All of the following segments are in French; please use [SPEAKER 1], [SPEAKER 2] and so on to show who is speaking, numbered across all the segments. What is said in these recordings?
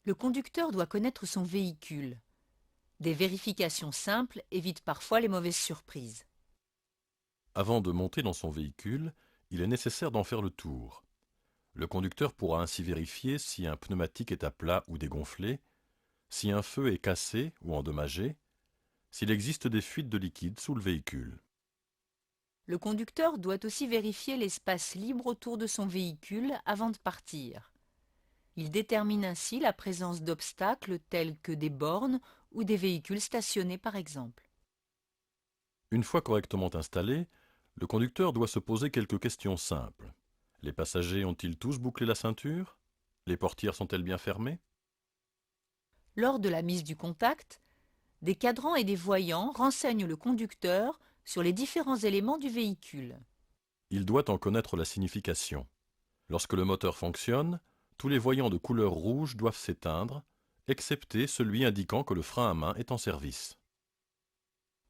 [SPEAKER 1] Le conducteur doit connaître son véhicule. Des vérifications simples évitent parfois les mauvaises surprises.
[SPEAKER 2] Avant de monter dans son véhicule, il est nécessaire d'en faire le tour. Le conducteur pourra ainsi vérifier si un pneumatique est à plat ou dégonflé, si un feu est cassé ou endommagé, s'il existe des fuites de liquide sous le véhicule.
[SPEAKER 1] Le conducteur doit aussi vérifier l'espace libre autour de son véhicule avant de partir. Il détermine ainsi la présence d'obstacles tels que des bornes ou des véhicules stationnés par exemple.
[SPEAKER 2] Une fois correctement installé, le conducteur doit se poser quelques questions simples. Les passagers ont-ils tous bouclé la ceinture? Les portières sont-elles bien fermées?
[SPEAKER 1] Lors de la mise du contact, des cadrans et des voyants renseignent le conducteur sur les différents éléments du véhicule.
[SPEAKER 2] Il doit en connaître la signification. Lorsque le moteur fonctionne, tous les voyants de couleur rouge doivent s'éteindre, excepté celui indiquant que le frein à main est en service.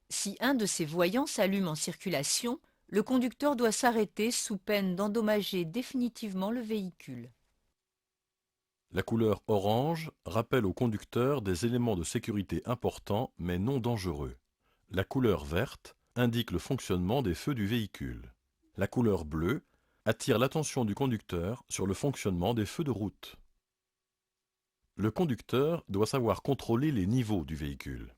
[SPEAKER 1] Si un de ces voyants s'allume en circulation, le conducteur doit s'arrêter sous peine d'endommager définitivement le véhicule.
[SPEAKER 2] La couleur orange rappelle au conducteur des éléments de sécurité importants mais non dangereux. La couleur verte indique le fonctionnement des feux du véhicule. La couleur bleue attire l'attention du conducteur sur le fonctionnement des feux de route. Le conducteur doit savoir contrôler les niveaux du véhicule.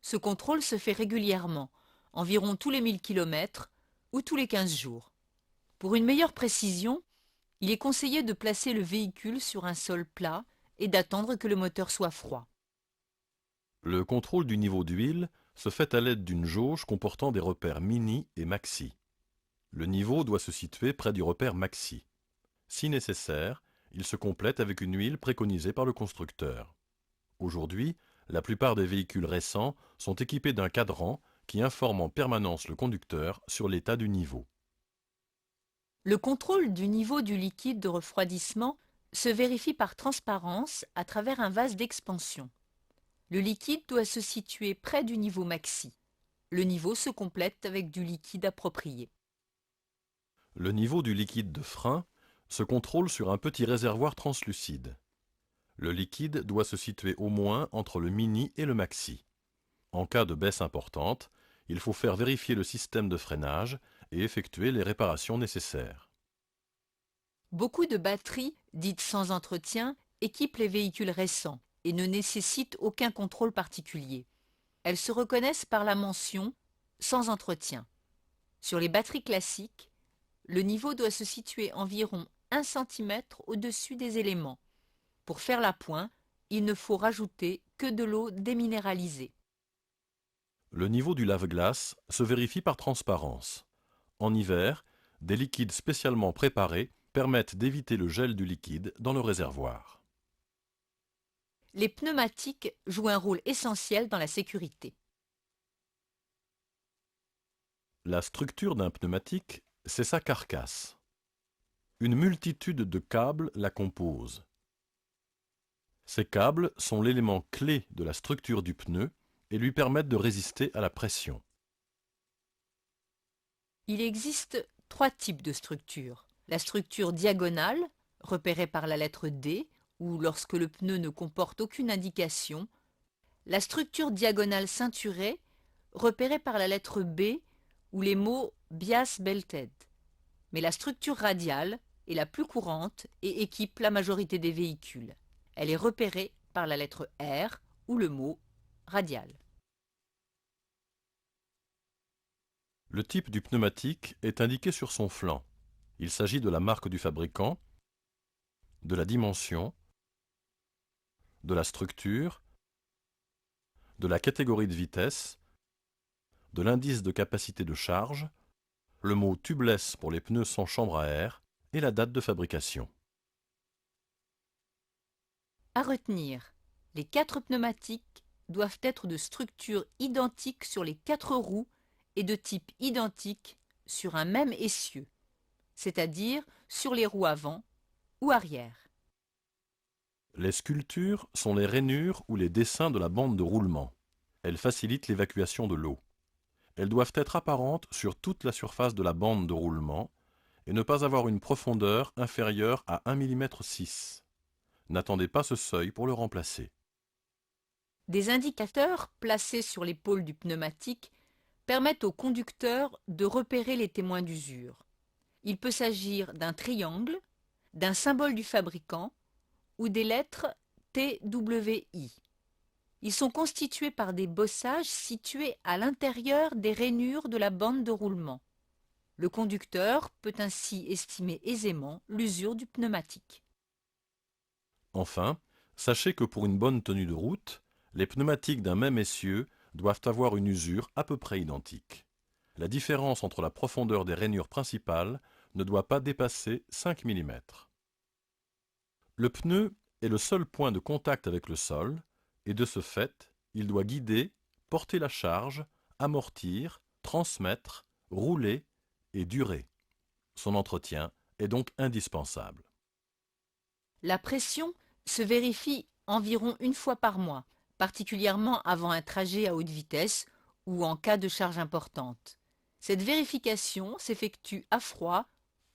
[SPEAKER 1] Ce contrôle se fait régulièrement, environ tous les 1000 km ou tous les 15 jours. Pour une meilleure précision, il est conseillé de placer le véhicule sur un sol plat et d'attendre que le moteur soit froid.
[SPEAKER 2] Le contrôle du niveau d'huile se fait à l'aide d'une jauge comportant des repères mini et maxi. Le niveau doit se situer près du repère maxi. Si nécessaire, il se complète avec une huile préconisée par le constructeur. Aujourd'hui, la plupart des véhicules récents sont équipés d'un cadran qui informe en permanence le conducteur sur l'état du niveau.
[SPEAKER 1] Le contrôle du niveau du liquide de refroidissement se vérifie par transparence à travers un vase d'expansion. Le liquide doit se situer près du niveau maxi. Le niveau se complète avec du liquide approprié.
[SPEAKER 2] Le niveau du liquide de frein se contrôle sur un petit réservoir translucide. Le liquide doit se situer au moins entre le mini et le maxi. En cas de baisse importante, il faut faire vérifier le système de freinage et effectuer les réparations nécessaires.
[SPEAKER 1] Beaucoup de batteries, dites sans entretien, équipent les véhicules récents et ne nécessitent aucun contrôle particulier. Elles se reconnaissent par la mention sans entretien. Sur les batteries classiques, le niveau doit se situer environ 1 cm au-dessus des éléments. Pour faire la pointe, il ne faut rajouter que de l'eau déminéralisée.
[SPEAKER 2] Le niveau du lave-glace se vérifie par transparence. En hiver, des liquides spécialement préparés permettent d'éviter le gel du liquide dans le réservoir.
[SPEAKER 1] Les pneumatiques jouent un rôle essentiel dans la sécurité.
[SPEAKER 2] La structure d'un pneumatique, c'est sa carcasse. Une multitude de câbles la compose. Ces câbles sont l'élément clé de la structure du pneu et lui permettent de résister à la pression.
[SPEAKER 1] Il existe 3 types de structures. La structure diagonale, repérée par la lettre D, ou lorsque le pneu ne comporte aucune indication. La structure diagonale ceinturée, repérée par la lettre B, ou les mots bias belted. Mais la structure radiale est la plus courante et équipe la majorité des véhicules. Elle est repérée par la lettre R ou le mot radial.
[SPEAKER 2] Le type du pneumatique est indiqué sur son flanc. Il s'agit de la marque du fabricant, de la dimension, de la structure, de la catégorie de vitesse, de l'indice de capacité de charge, le mot tubeless pour les pneus sans chambre à air et la date de fabrication.
[SPEAKER 1] À retenir, les 4 pneumatiques doivent être de structure identique sur les 4 roues et de type identique sur un même essieu, c'est-à-dire sur les roues avant ou arrière.
[SPEAKER 2] Les sculptures sont les rainures ou les dessins de la bande de roulement. Elles facilitent l'évacuation de l'eau. Elles doivent être apparentes sur toute la surface de la bande de roulement et ne pas avoir une profondeur inférieure à 1,6 mm. N'attendez pas ce seuil pour le remplacer.
[SPEAKER 1] Des indicateurs placés sur l'épaule du pneumatique permettent au conducteur de repérer les témoins d'usure. Il peut s'agir d'un triangle, d'un symbole du fabricant ou des lettres TWI. Ils sont constitués par des bossages situés à l'intérieur des rainures de la bande de roulement. Le conducteur peut ainsi estimer aisément l'usure du pneumatique.
[SPEAKER 2] Enfin, sachez que pour une bonne tenue de route, les pneumatiques d'un même essieu doivent avoir une usure à peu près identique. La différence entre la profondeur des rainures principales ne doit pas dépasser 5 mm. Le pneu est le seul point de contact avec le sol et de ce fait, il doit guider, porter la charge, amortir, transmettre, rouler et durer. Son entretien est donc indispensable.
[SPEAKER 1] La pression se vérifie environ une fois par mois, particulièrement avant un trajet à haute vitesse ou en cas de charge importante. Cette vérification s'effectue à froid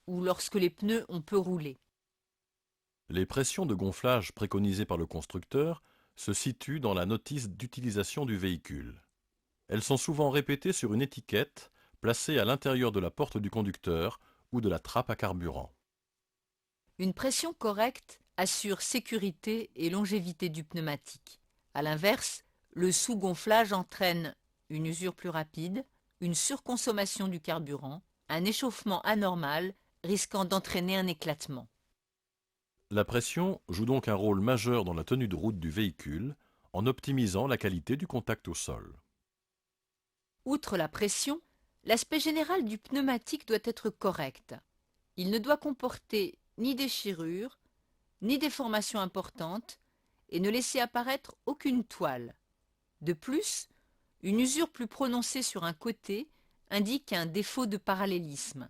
[SPEAKER 1] ou lorsque les pneus ont peu roulé.
[SPEAKER 2] Les pressions de gonflage préconisées par le constructeur se situent dans la notice d'utilisation du véhicule. Elles sont souvent répétées sur une étiquette placée à l'intérieur de la porte du conducteur ou de la trappe à carburant.
[SPEAKER 1] Une pression correcte assure sécurité et longévité du pneumatique. A l'inverse, le sous-gonflage entraîne une usure plus rapide, une surconsommation du carburant, un échauffement anormal risquant d'entraîner un éclatement.
[SPEAKER 2] La pression joue donc un rôle majeur dans la tenue de route du véhicule en optimisant la qualité du contact au sol.
[SPEAKER 1] Outre la pression, l'aspect général du pneumatique doit être correct. Il ne doit comporter ni déchirures, ni déformations importantes et ne laisser apparaître aucune toile. De plus, une usure plus prononcée sur un côté indique un défaut de parallélisme.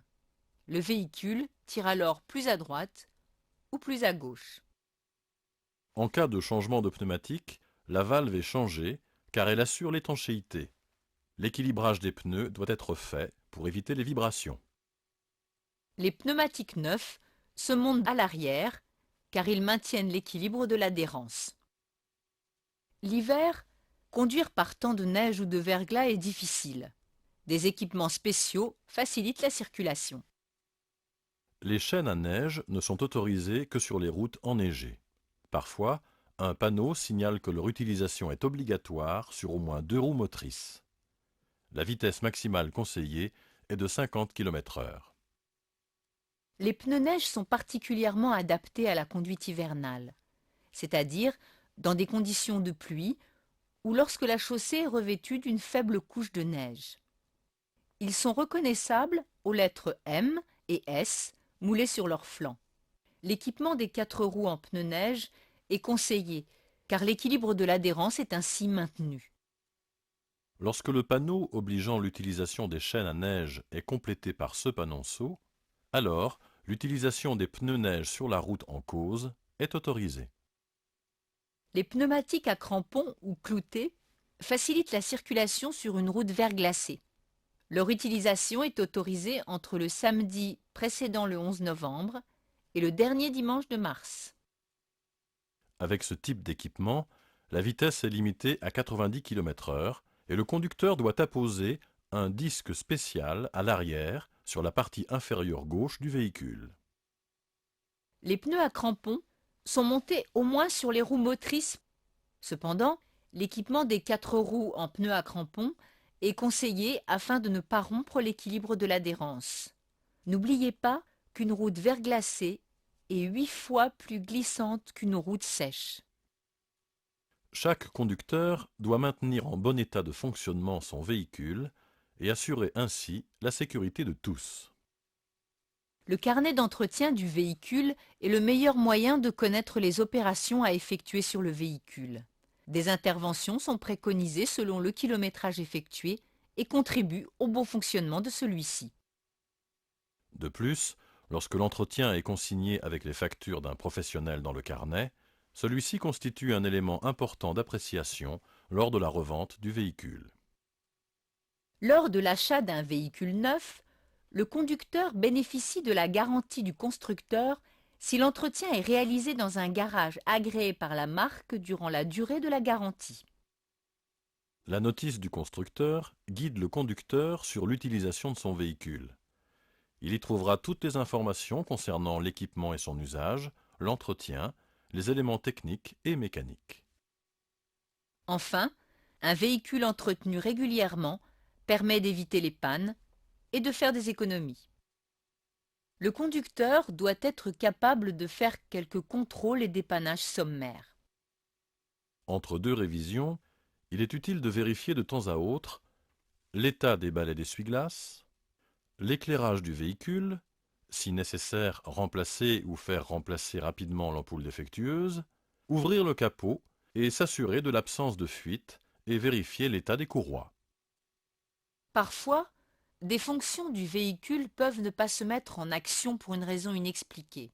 [SPEAKER 1] Le véhicule tire alors plus à droite ou plus à gauche.
[SPEAKER 2] En cas de changement de pneumatique, la valve est changée car elle assure l'étanchéité. L'équilibrage des pneus doit être fait pour éviter les vibrations.
[SPEAKER 1] Les pneumatiques neufs se montent à l'arrière car ils maintiennent l'équilibre de l'adhérence. L'hiver, conduire par temps de neige ou de verglas est difficile. Des équipements spéciaux facilitent la circulation.
[SPEAKER 2] Les chaînes à neige ne sont autorisées que sur les routes enneigées. Parfois, un panneau signale que leur utilisation est obligatoire sur au moins 2 roues motrices. La vitesse maximale conseillée est de 50 km/h.
[SPEAKER 1] Les pneus neige sont particulièrement adaptés à la conduite hivernale, c'est-à-dire dans des conditions de pluie ou lorsque la chaussée est revêtue d'une faible couche de neige. Ils sont reconnaissables aux lettres M et S moulées sur leurs flancs. L'équipement des 4 roues en pneus neige est conseillé car l'équilibre de l'adhérence est ainsi maintenu.
[SPEAKER 2] Lorsque le panneau obligeant l'utilisation des chaînes à neige est complété par ce panonceau, alors l'utilisation des pneus neige sur la route en cause est autorisée.
[SPEAKER 1] Les pneumatiques à crampons ou cloutés facilitent la circulation sur une route verglacée. Leur utilisation est autorisée entre le samedi précédant le 11 novembre et le dernier dimanche de mars.
[SPEAKER 2] Avec ce type d'équipement, la vitesse est limitée à 90 km/h et le conducteur doit apposer un disque spécial à l'arrière sur la partie inférieure gauche du véhicule.
[SPEAKER 1] Les pneus à crampons sont montés au moins sur les roues motrices. Cependant, l'équipement des 4 roues en pneus à crampons est conseillé afin de ne pas rompre l'équilibre de l'adhérence. N'oubliez pas qu'une route verglacée est 8 fois plus glissante qu'une route sèche.
[SPEAKER 2] Chaque conducteur doit maintenir en bon état de fonctionnement son véhicule et assurer ainsi la sécurité de tous.
[SPEAKER 1] Le carnet d'entretien du véhicule est le meilleur moyen de connaître les opérations à effectuer sur le véhicule. Des interventions sont préconisées selon le kilométrage effectué et contribuent au bon fonctionnement de celui-ci.
[SPEAKER 2] De plus, lorsque l'entretien est consigné avec les factures d'un professionnel dans le carnet, celui-ci constitue un élément important d'appréciation lors de la revente du véhicule.
[SPEAKER 1] Lors de l'achat d'un véhicule neuf, le conducteur bénéficie de la garantie du constructeur si l'entretien est réalisé dans un garage agréé par la marque durant la durée de la garantie.
[SPEAKER 2] La notice du constructeur guide le conducteur sur l'utilisation de son véhicule. Il y trouvera toutes les informations concernant l'équipement et son usage, l'entretien, les éléments techniques et mécaniques.
[SPEAKER 1] Enfin, un véhicule entretenu régulièrement permet d'éviter les pannes et de faire des économies. Le conducteur doit être capable de faire quelques contrôles et dépannages sommaires.
[SPEAKER 2] Entre deux révisions, il est utile de vérifier de temps à autre l'état des balais d'essuie-glace, l'éclairage du véhicule, si nécessaire remplacer ou faire remplacer rapidement l'ampoule défectueuse, ouvrir le capot et s'assurer de l'absence de fuite et vérifier l'état des courroies.
[SPEAKER 1] Parfois, des fonctions du véhicule peuvent ne pas se mettre en action pour une raison inexpliquée.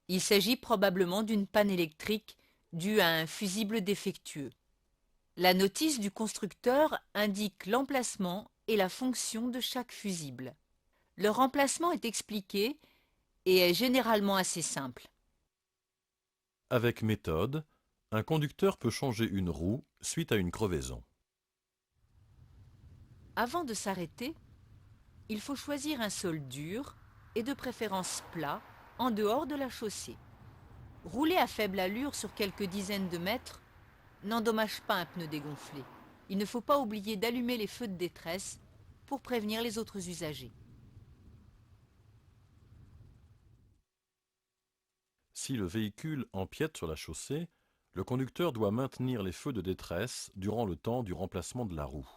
[SPEAKER 1] Il s'agit probablement d'une panne électrique due à un fusible défectueux. La notice du constructeur indique l'emplacement et la fonction de chaque fusible. Leur emplacement est expliqué et est généralement assez simple.
[SPEAKER 2] Avec méthode, un conducteur peut changer une roue suite à une crevaison.
[SPEAKER 1] Avant de s'arrêter, il faut choisir un sol dur et de préférence plat en dehors de la chaussée. Rouler à faible allure sur quelques dizaines de mètres n'endommage pas un pneu dégonflé. Il ne faut pas oublier d'allumer les feux de détresse pour prévenir les autres usagers.
[SPEAKER 2] Si le véhicule empiète sur la chaussée, le conducteur doit maintenir les feux de détresse durant le temps du remplacement de la roue.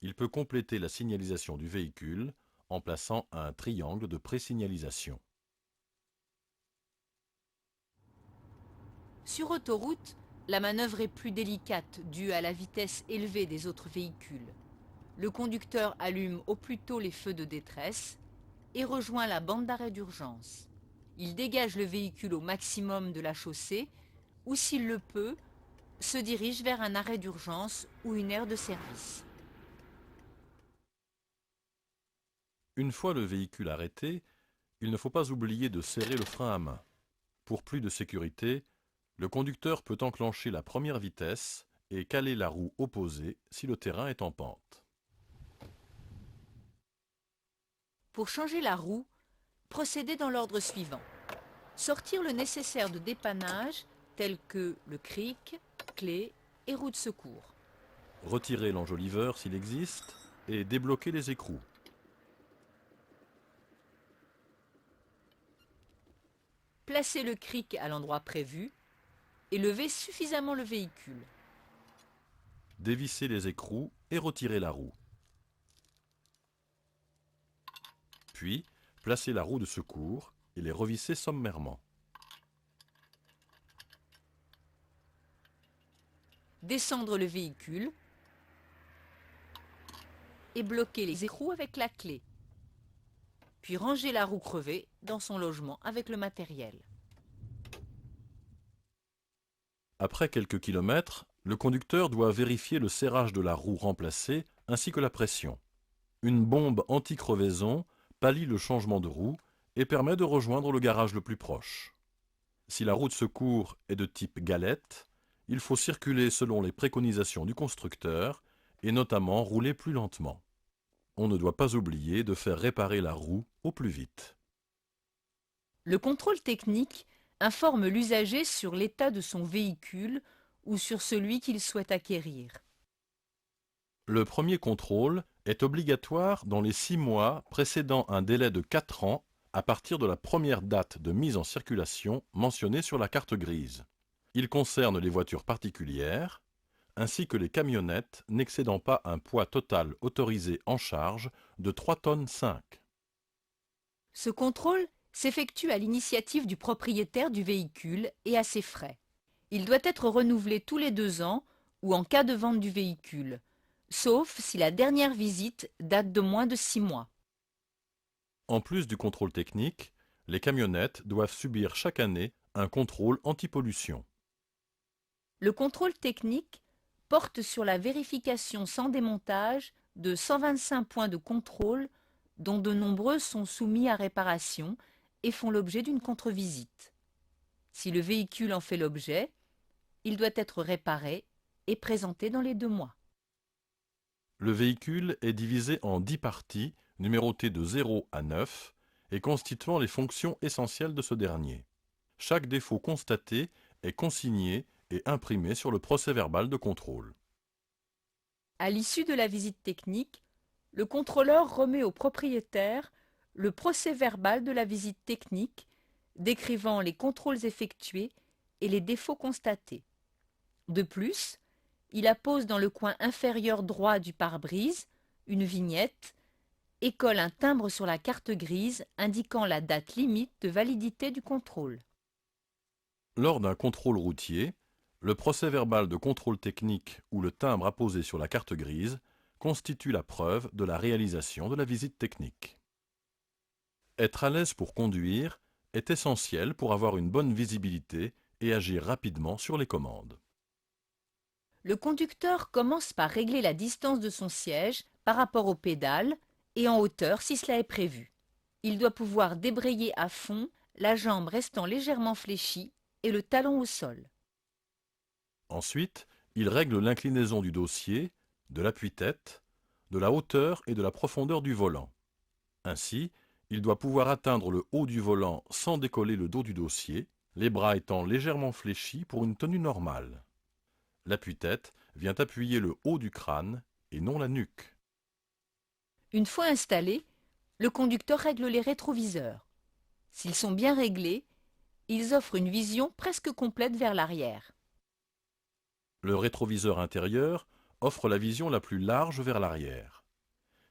[SPEAKER 2] Il peut compléter la signalisation du véhicule en plaçant un triangle de présignalisation.
[SPEAKER 1] Sur autoroute, la manœuvre est plus délicate due à la vitesse élevée des autres véhicules. Le conducteur allume au plus tôt les feux de détresse et rejoint la bande d'arrêt d'urgence. Il dégage le véhicule au maximum de la chaussée ou, s'il le peut, se dirige vers un arrêt d'urgence ou une aire de service.
[SPEAKER 2] Une fois le véhicule arrêté, il ne faut pas oublier de serrer le frein à main. Pour plus de sécurité, le conducteur peut enclencher la première vitesse et caler la roue opposée si le terrain est en pente.
[SPEAKER 1] Pour changer la roue, procédez dans l'ordre suivant. Sortir le nécessaire de dépannage tels que le cric, clé et roue de secours.
[SPEAKER 2] Retirer l'enjoliveur s'il existe et débloquer les écrous.
[SPEAKER 1] Placez le cric à l'endroit prévu et levez suffisamment le véhicule.
[SPEAKER 2] Dévisser les écrous et retirer la roue. Puis, placer la roue de secours et les revisser sommairement.
[SPEAKER 1] Descendre le véhicule et bloquer les écrous avec la clé. Puis ranger la roue crevée dans son logement avec le matériel.
[SPEAKER 2] Après quelques kilomètres, le conducteur doit vérifier le serrage de la roue remplacée ainsi que la pression. Une bombe anti-crevaison pallie le changement de roue et permet de rejoindre le garage le plus proche. Si la roue de secours est de type galette, il faut circuler selon les préconisations du constructeur et notamment rouler plus lentement. On ne doit pas oublier de faire réparer la roue au plus vite.
[SPEAKER 1] Le contrôle technique informe l'usager sur l'état de son véhicule ou sur celui qu'il souhaite acquérir.
[SPEAKER 2] Le premier contrôle est obligatoire dans les 6 mois précédant un délai de 4 ans à partir de la première date de mise en circulation mentionnée sur la carte grise. Il concerne les voitures particulières, ainsi que les camionnettes n'excédant pas un poids total autorisé en charge de 3,5 tonnes.
[SPEAKER 1] Ce contrôle s'effectue à l'initiative du propriétaire du véhicule et à ses frais. Il doit être renouvelé tous les 2 ans ou en cas de vente du véhicule, sauf si la dernière visite date de moins de 6 mois.
[SPEAKER 2] En plus du contrôle technique, les camionnettes doivent subir chaque année un contrôle anti-pollution.
[SPEAKER 1] Le contrôle technique porte sur la vérification sans démontage de 125 points de contrôle dont de nombreux sont soumis à réparation et font l'objet d'une contre-visite. Si le véhicule en fait l'objet, il doit être réparé et présenté dans les 2 mois.
[SPEAKER 2] Le véhicule est divisé en 10 parties, numérotées de 0 à 9, et constituant les fonctions essentielles de ce dernier. Chaque défaut constaté est consigné et imprimé sur le procès-verbal de contrôle.
[SPEAKER 1] À l'issue de la visite technique, le contrôleur remet au propriétaire le procès-verbal de la visite technique décrivant les contrôles effectués et les défauts constatés. De plus, il appose dans le coin inférieur droit du pare-brise une vignette et colle un timbre sur la carte grise indiquant la date limite de validité du contrôle.
[SPEAKER 2] Lors d'un contrôle routier, le procès-verbal de contrôle technique ou le timbre apposé sur la carte grise constitue la preuve de la réalisation de la visite technique. Être à l'aise pour conduire est essentiel pour avoir une bonne visibilité et agir rapidement sur les commandes.
[SPEAKER 1] Le conducteur commence par régler la distance de son siège par rapport aux pédales et en hauteur si cela est prévu. Il doit pouvoir débrayer à fond, la jambe restant légèrement fléchie et le talon au sol.
[SPEAKER 2] Ensuite, il règle l'inclinaison du dossier, de l'appui-tête, de la hauteur et de la profondeur du volant. Ainsi, il doit pouvoir atteindre le haut du volant sans décoller le dos du dossier, les bras étant légèrement fléchis pour une tenue normale. L'appui-tête vient appuyer le haut du crâne et non la nuque.
[SPEAKER 1] Une fois installé, le conducteur règle les rétroviseurs. S'ils sont bien réglés, ils offrent une vision presque complète vers l'arrière.
[SPEAKER 2] Le rétroviseur intérieur offre la vision la plus large vers l'arrière.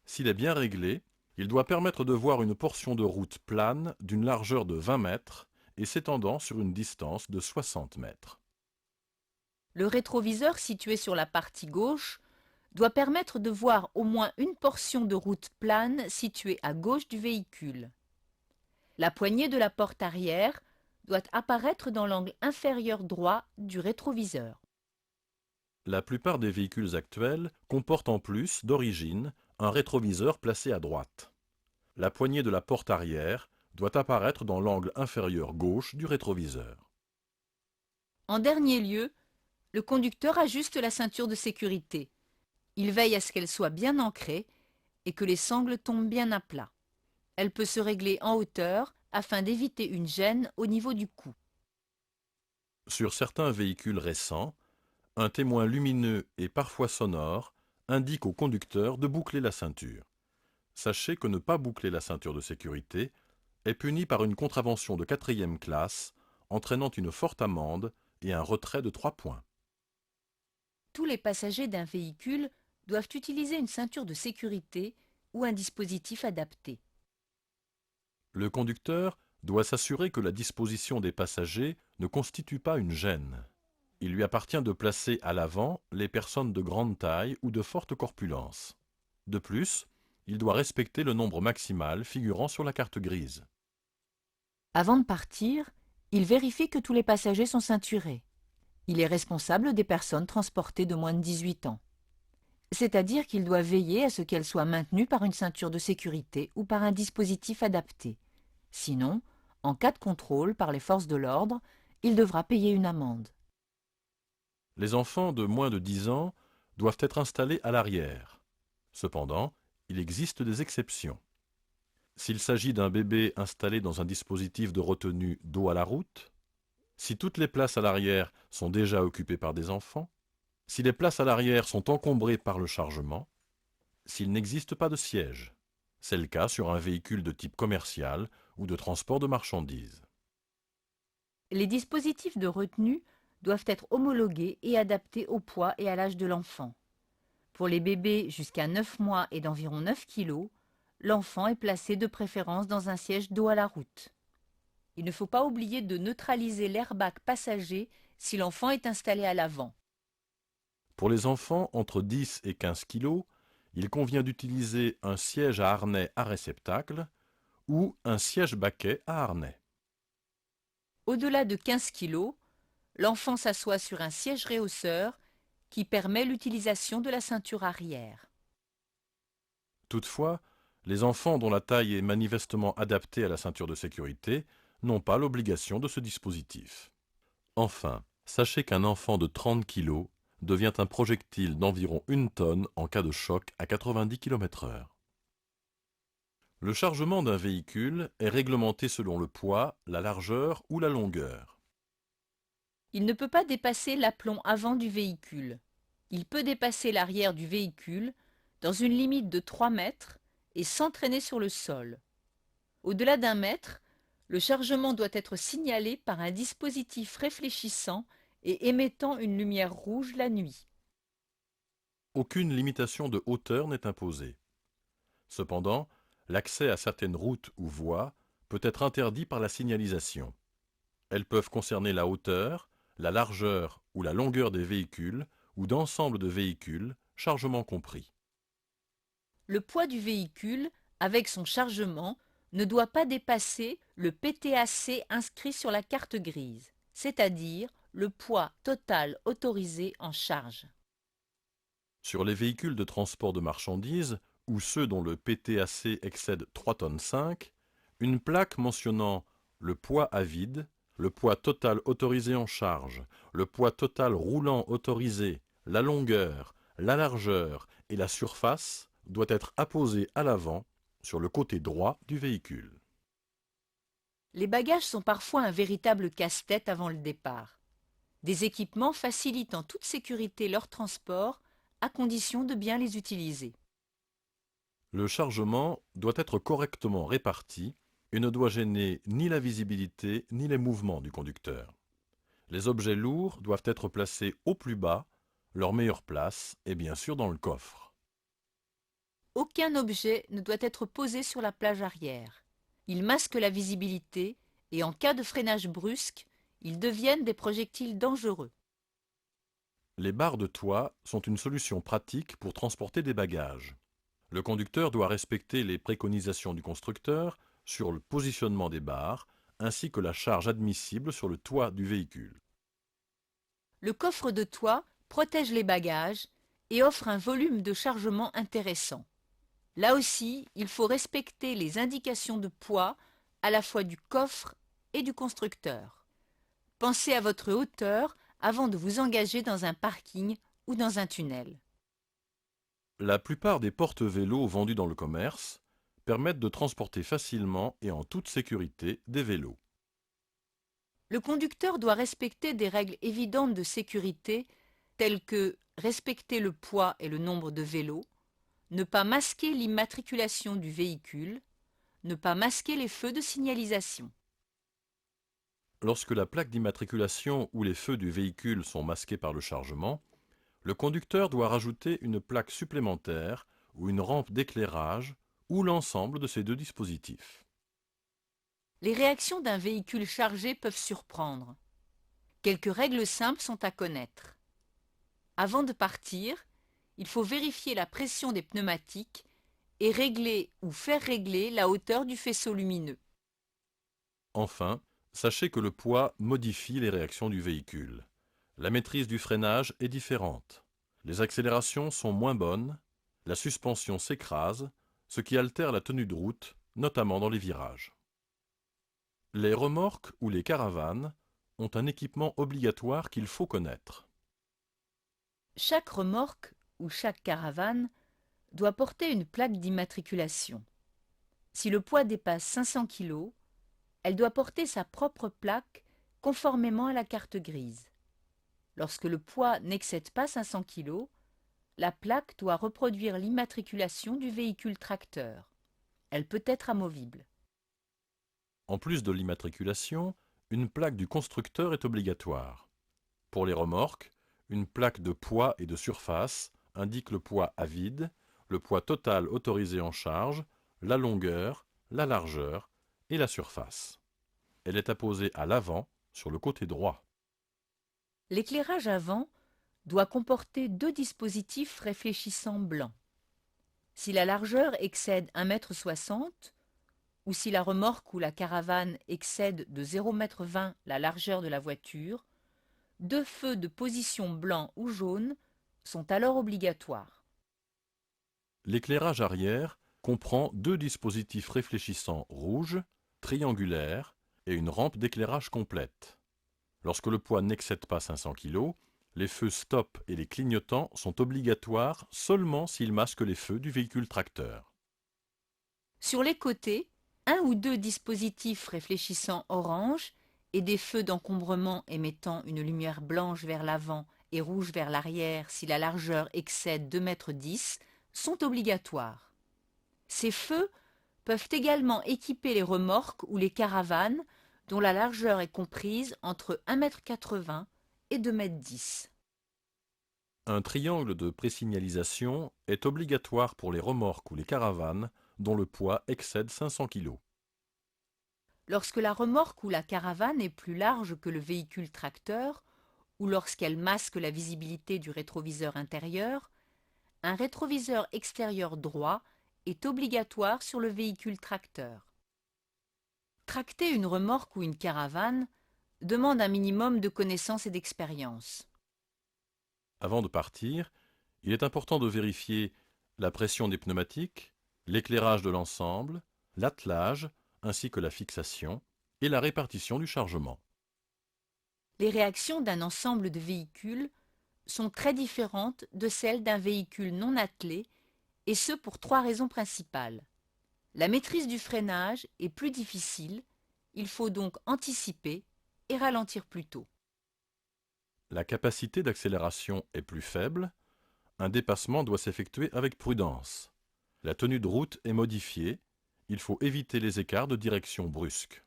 [SPEAKER 2] S'il est bien réglé, il doit permettre de voir une portion de route plane d'une largeur de 20 mètres et s'étendant sur une distance de 60 mètres.
[SPEAKER 1] Le rétroviseur situé sur la partie gauche doit permettre de voir au moins une portion de route plane située à gauche du véhicule. La poignée de la porte arrière doit apparaître dans l'angle inférieur droit du rétroviseur.
[SPEAKER 2] La plupart des véhicules actuels comportent en plus, d'origine, un rétroviseur placé à droite. La poignée de la porte arrière doit apparaître dans l'angle inférieur gauche du rétroviseur.
[SPEAKER 1] En dernier lieu, le conducteur ajuste la ceinture de sécurité. Il veille à ce qu'elle soit bien ancrée et que les sangles tombent bien à plat. Elle peut se régler en hauteur afin d'éviter une gêne au niveau du cou.
[SPEAKER 2] Sur certains véhicules récents, un témoin lumineux et parfois sonore indique au conducteur de boucler la ceinture. Sachez que ne pas boucler la ceinture de sécurité est puni par une contravention de 4e classe entraînant une forte amende et un retrait de 3 points.
[SPEAKER 1] Tous les passagers d'un véhicule doivent utiliser une ceinture de sécurité ou un dispositif adapté.
[SPEAKER 2] Le conducteur doit s'assurer que la disposition des passagers ne constitue pas une gêne. Il lui appartient de placer à l'avant les personnes de grande taille ou de forte corpulence. De plus, il doit respecter le nombre maximal figurant sur la carte grise.
[SPEAKER 1] Avant de partir, il vérifie que tous les passagers sont ceinturés. Il est responsable des personnes transportées de moins de 18 ans. C'est-à-dire qu'il doit veiller à ce qu'elles soient maintenues par une ceinture de sécurité ou par un dispositif adapté. Sinon, en cas de contrôle par les forces de l'ordre, il devra payer une amende.
[SPEAKER 2] Les enfants de moins de 10 ans doivent être installés à l'arrière. Cependant, il existe des exceptions. S'il s'agit d'un bébé installé dans un dispositif de retenue dos à la route, si toutes les places à l'arrière sont déjà occupées par des enfants, si les places à l'arrière sont encombrées par le chargement, s'il n'existe pas de siège. C'est le cas sur un véhicule de type commercial ou de transport de marchandises.
[SPEAKER 1] Les dispositifs de retenue doivent être homologués et adaptés au poids et à l'âge de l'enfant. Pour les bébés jusqu'à 9 mois et d'environ 9 kg, l'enfant est placé de préférence dans un siège dos à la route. Il ne faut pas oublier de neutraliser l'airbag passager si l'enfant est installé à l'avant.
[SPEAKER 2] Pour les enfants entre 10 et 15 kg, il convient d'utiliser un siège à harnais à réceptacle ou un siège baquet à harnais.
[SPEAKER 1] Au-delà de 15 kg, l'enfant s'assoit sur un siège réhausseur qui permet l'utilisation de la ceinture arrière.
[SPEAKER 2] Toutefois, Les enfants dont la taille est manifestement adaptée à la ceinture de sécurité n'ont pas l'obligation de ce dispositif. Enfin, sachez qu'un enfant de 30 kg devient un projectile d'environ 1 tonne en cas de choc à 90 km/h. Le chargement d'un véhicule est réglementé selon le poids, la largeur ou la longueur.
[SPEAKER 1] Il ne peut pas dépasser l'aplomb avant du véhicule. Il peut dépasser l'arrière du véhicule dans une limite de 3 mètres et s'entraîner sur le sol. Au-delà d'1 mètre, le chargement doit être signalé par un dispositif réfléchissant et émettant une lumière rouge la nuit.
[SPEAKER 2] Aucune limitation de hauteur n'est imposée. Cependant, l'accès à certaines routes ou voies peut être interdit par la signalisation. Elles peuvent concerner la hauteur, la largeur ou la longueur des véhicules ou d'ensemble de véhicules, chargement compris.
[SPEAKER 1] Le poids du véhicule, avec son chargement, ne doit pas dépasser le PTAC inscrit sur la carte grise, c'est-à-dire le poids total autorisé en charge.
[SPEAKER 2] Sur les véhicules de transport de marchandises ou ceux dont le PTAC excède 3,5 tonnes, une plaque mentionnant le poids à vide, le poids total autorisé en charge, le poids total roulant autorisé, la longueur, la largeur et la surface doit être apposée à l'avant sur le côté droit du véhicule.
[SPEAKER 1] Les bagages sont parfois un véritable casse-tête avant le départ. Des équipements facilitent en toute sécurité leur transport à condition de bien les utiliser.
[SPEAKER 2] Le chargement doit être correctement réparti et ne doit gêner ni la visibilité ni les mouvements du conducteur. Les objets lourds doivent être placés au plus bas, leur meilleure place est bien sûr dans le coffre.
[SPEAKER 1] Aucun objet ne doit être posé sur la plage arrière. Ils masquent la visibilité et en cas de freinage brusque, ils deviennent des projectiles dangereux.
[SPEAKER 2] Les barres de toit sont une solution pratique pour transporter des bagages. Le conducteur doit respecter les préconisations du constructeur sur le positionnement des barres ainsi que la charge admissible sur le toit du véhicule.
[SPEAKER 1] Le coffre de toit protège les bagages et offre un volume de chargement intéressant. Là aussi, il faut respecter les indications de poids à la fois du coffre et du constructeur. Pensez à votre hauteur avant de vous engager dans un parking ou dans un tunnel.
[SPEAKER 2] La plupart des porte-vélos vendus dans le commerce permettent de transporter facilement et en toute sécurité des vélos.
[SPEAKER 1] Le conducteur doit respecter des règles évidentes de sécurité telles que respecter le poids et le nombre de vélos, ne pas masquer l'immatriculation du véhicule, ne pas masquer les feux de signalisation.
[SPEAKER 2] Lorsque la plaque d'immatriculation ou les feux du véhicule sont masqués par le chargement, le conducteur doit rajouter une plaque supplémentaire ou une rampe d'éclairage ou l'ensemble de ces deux dispositifs.
[SPEAKER 1] Les réactions d'un véhicule chargé peuvent surprendre. Quelques règles simples sont à connaître. Avant de partir, il faut vérifier la pression des pneumatiques et régler ou faire régler la hauteur du faisceau lumineux.
[SPEAKER 2] Enfin, sachez que le poids modifie les réactions du véhicule. La maîtrise du freinage est différente. Les accélérations sont moins bonnes, la suspension s'écrase, ce qui altère la tenue de route, notamment dans les virages. Les remorques ou les caravanes ont un équipement obligatoire qu'il faut connaître.
[SPEAKER 1] Chaque remorque ou chaque caravane doit porter une plaque d'immatriculation. Si le poids dépasse 500 kg, elle doit porter sa propre plaque conformément à la carte grise. Lorsque le poids n'excède pas 500 kg, la plaque doit reproduire l'immatriculation du véhicule tracteur. Elle peut être amovible.
[SPEAKER 2] En plus de l'immatriculation, une plaque du constructeur est obligatoire. Pour les remorques, une plaque de poids et de surface indique le poids à vide, le poids total autorisé en charge, la longueur, la largeur et la surface. Elle est apposée à l'avant, sur le côté droit.
[SPEAKER 1] L'éclairage avant doit comporter deux dispositifs réfléchissants blancs. Si la largeur excède 1,60 m ou si la remorque ou la caravane excède de 0,20 m la largeur de la voiture, deux feux de position blanc ou jaune sont alors obligatoires.
[SPEAKER 2] L'éclairage arrière comprend deux dispositifs réfléchissants rouges, triangulaires et une rampe d'éclairage complète. Lorsque le poids n'excède pas 500 kg, les feux stop et les clignotants sont obligatoires seulement s'ils masquent les feux du véhicule tracteur.
[SPEAKER 1] Sur les côtés, un ou deux dispositifs réfléchissants orange et des feux d'encombrement émettant une lumière blanche vers l'avant et rouge vers l'arrière si la largeur excède 2,10 m sont obligatoires. Ces feux peuvent également équiper les remorques ou les caravanes dont la largeur est comprise entre 1,80 m et 2,10 m.
[SPEAKER 2] Un triangle de présignalisation est obligatoire pour les remorques ou les caravanes dont le poids excède 500 kg.
[SPEAKER 1] Lorsque la remorque ou la caravane est plus large que le véhicule tracteur, ou lorsqu'elle masque la visibilité du rétroviseur intérieur, un rétroviseur extérieur droit est obligatoire sur le véhicule tracteur. Tracter une remorque ou une caravane demande un minimum de connaissances et d'expérience.
[SPEAKER 2] Avant de partir, il est important de vérifier la pression des pneumatiques, l'éclairage de l'ensemble, l'attelage ainsi que la fixation et la répartition du chargement.
[SPEAKER 1] Les réactions d'un ensemble de véhicules sont très différentes de celles d'un véhicule non attelé, et ce pour trois raisons principales. La maîtrise du freinage est plus difficile, il faut donc anticiper et ralentir plus tôt.
[SPEAKER 2] La capacité d'accélération est plus faible, un dépassement doit s'effectuer avec prudence. La tenue de route est modifiée, il faut éviter les écarts de direction brusques.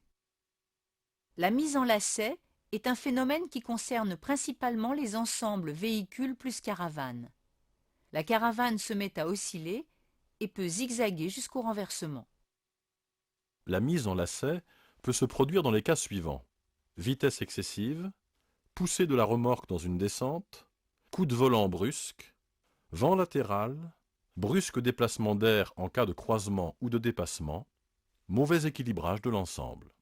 [SPEAKER 1] La mise en lacet est un phénomène qui concerne principalement les ensembles véhicules plus caravanes. La caravane se met à osciller et peut zigzaguer jusqu'au renversement.
[SPEAKER 2] La mise en lacet peut se produire dans les cas suivants: vitesse excessive, poussée de la remorque dans une descente, coup de volant brusque, vent latéral, brusque déplacement d'air en cas de croisement ou de dépassement, mauvais équilibrage de l'ensemble.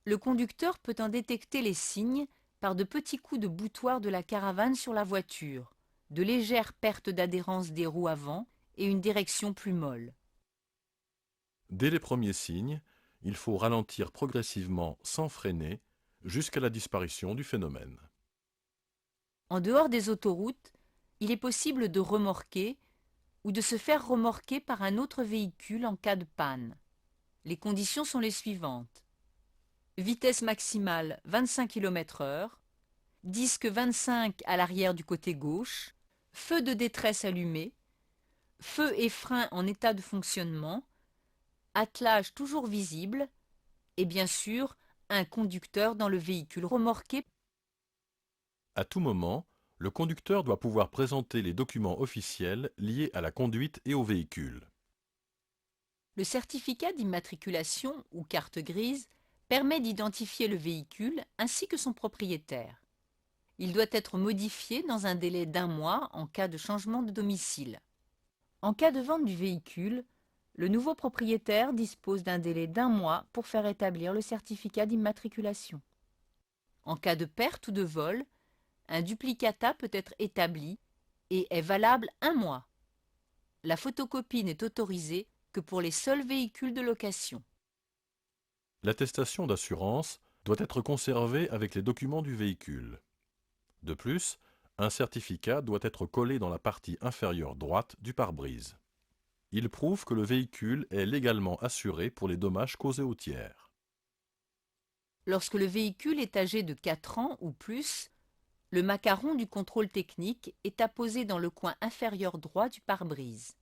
[SPEAKER 1] Le conducteur peut en détecter les signes par de petits coups de boutoir de la caravane sur la voiture, de légères pertes d'adhérence des roues avant et une direction plus molle.
[SPEAKER 2] Dès les premiers signes, il faut ralentir progressivement sans freiner jusqu'à la disparition du phénomène.
[SPEAKER 1] En dehors des autoroutes, il est possible de remorquer ou de se faire remorquer par un autre véhicule en cas de panne. Les conditions sont les suivantes. Vitesse maximale 25 km/h, disque 25 à l'arrière du côté gauche, feu de détresse allumé, feu et frein en état de fonctionnement, attelage toujours visible et bien sûr un conducteur dans le véhicule remorqué.
[SPEAKER 2] À tout moment, le conducteur doit pouvoir présenter les documents officiels liés à la conduite et au véhicule.
[SPEAKER 1] Le certificat d'immatriculation ou carte grise permet d'identifier le véhicule ainsi que son propriétaire. Il doit être modifié dans un délai d'1 mois en cas de changement de domicile. En cas de vente du véhicule, le nouveau propriétaire dispose d'un délai d'1 mois pour faire établir le certificat d'immatriculation. En cas de perte ou de vol, un duplicata peut être établi et est valable 1 mois. La photocopie n'est autorisée que pour les seuls véhicules de location.
[SPEAKER 2] L'attestation d'assurance doit être conservée avec les documents du véhicule. De plus, un certificat doit être collé dans la partie inférieure droite du pare-brise. Il prouve que le véhicule est légalement assuré pour les dommages causés aux tiers.
[SPEAKER 1] Lorsque le véhicule est âgé de 4 ans ou plus, le macaron du contrôle technique est apposé dans le coin inférieur droit du pare-brise.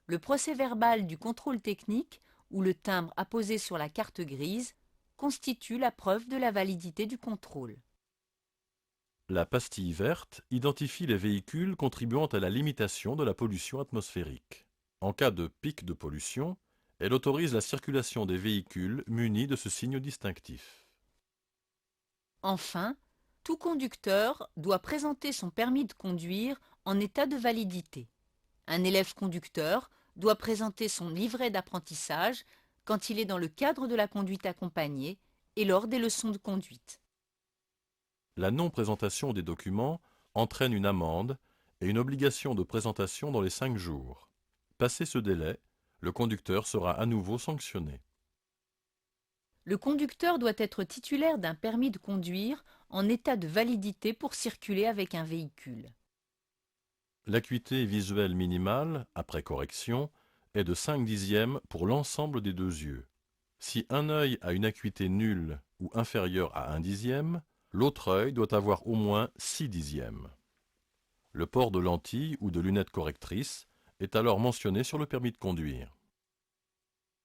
[SPEAKER 1] Le procès-verbal du contrôle technique ou le timbre apposé sur la carte grise constitue la preuve de la validité du contrôle.
[SPEAKER 2] La pastille verte identifie les véhicules contribuant à la limitation de la pollution atmosphérique. En cas de pic de pollution, elle autorise la circulation des véhicules munis de ce signe distinctif.
[SPEAKER 1] Enfin, tout conducteur doit présenter son permis de conduire en état de validité. Un élève conducteur doit présenter son livret d'apprentissage quand il est dans le cadre de la conduite accompagnée et lors des leçons de conduite.
[SPEAKER 2] La non-présentation des documents entraîne une amende et une obligation de présentation dans les 5 jours. Passé ce délai, Le conducteur sera à nouveau sanctionné.
[SPEAKER 1] Le conducteur doit être titulaire d'un permis de conduire en état de validité pour circuler avec un véhicule.
[SPEAKER 2] L'acuité visuelle minimale, après correction, est de 5/10 pour l'ensemble des deux yeux. Si un œil a une acuité nulle ou inférieure à 1/10, l'autre œil doit avoir au moins 6/10. Le port de lentilles ou de lunettes correctrices est alors mentionné sur le permis de conduire.